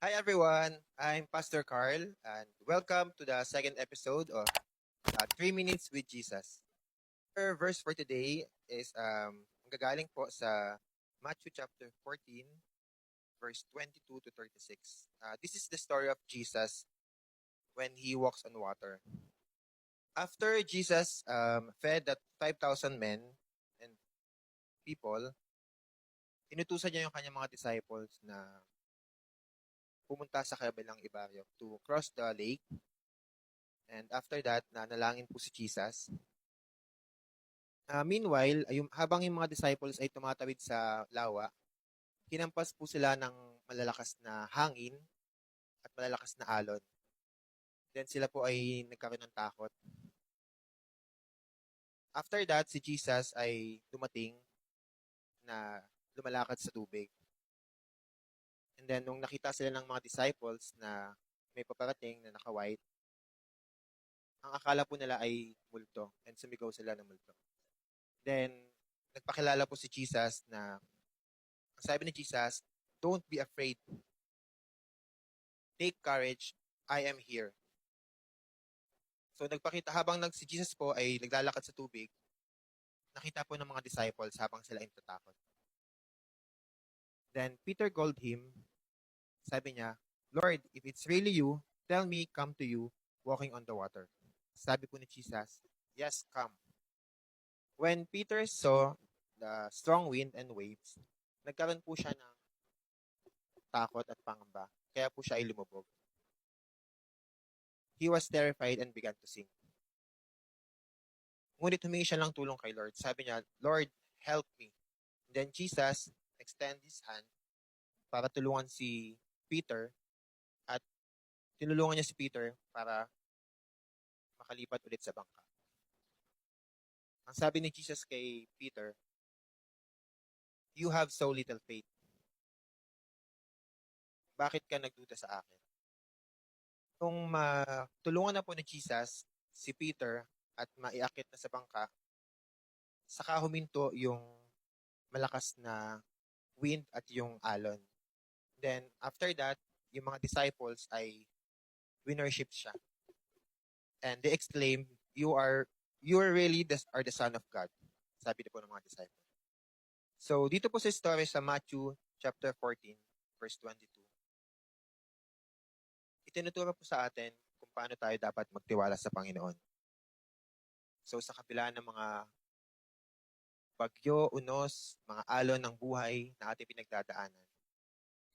Hi everyone, I'm Pastor Carl and welcome to the second episode of 3 Minutes with Jesus. Our verse for today is gagaling po sa Matthew chapter 14 verse 22 to 36. This is the story of Jesus when he walks on water. After Jesus fed that 5,000 men and people, inutusan niya yung kanyang mga disciples na pumunta sa kabilang ibaryo to cross the lake. And after that, nanalangin po si Jesus. Meanwhile, habang yung mga disciples ay tumatawid sa lawa, hinampas po sila ng malalakas na hangin at malalakas na alon. Then sila po ay nagkaroon ng takot. After that, si Jesus ay dumating na lumalakad sa tubig. And then nung nakita sila ng mga disciples na may paparating na naka-white, ang akala po nila ay multo and sumigaw sila ng multo. Then nagpakilala po si Jesus na ang sabi ni Jesus, "Don't be afraid. Take courage. I am here." So nagpakita habang si Jesus po ay naglalakad sa tubig, nakita po ng mga disciples habang sila ay natatakot. Then Peter called him. Sabi niya, "Lord, if it's really you, tell me come to you walking on the water." Sabi po ni Jesus, "Yes, come." When Peter saw the strong wind and waves, nagkaroon po siya ng takot at pangamba. Kaya po siya ay lumubog. He was terrified and began to sink. Ngunit humingi siya ng tulong kay Lord. Sabi niya, "Lord, help me." And then Jesus extend his hand para tulungan si Peter at tinulungan niya si Peter para makalipat ulit sa bangka. Ang sabi ni Jesus kay Peter, "You have so little faith. Bakit ka nagduda sa akin?" Nung matulungan na po ni Jesus si Peter at maiakit na sa bangka, saka huminto yung malakas na wind at yung alon. Then, after that, yung mga disciples ay winnership siya. And they exclaim, you are really are the Son of God. Sabi na po ng mga disciples. So, dito po sa story sa Matthew chapter 14, verse 22, itinuturo po sa atin kung paano tayo dapat magtiwala sa Panginoon. So, sa kabila ng mga bagyo, unos, mga alon ng buhay na ating pinagdadaanan,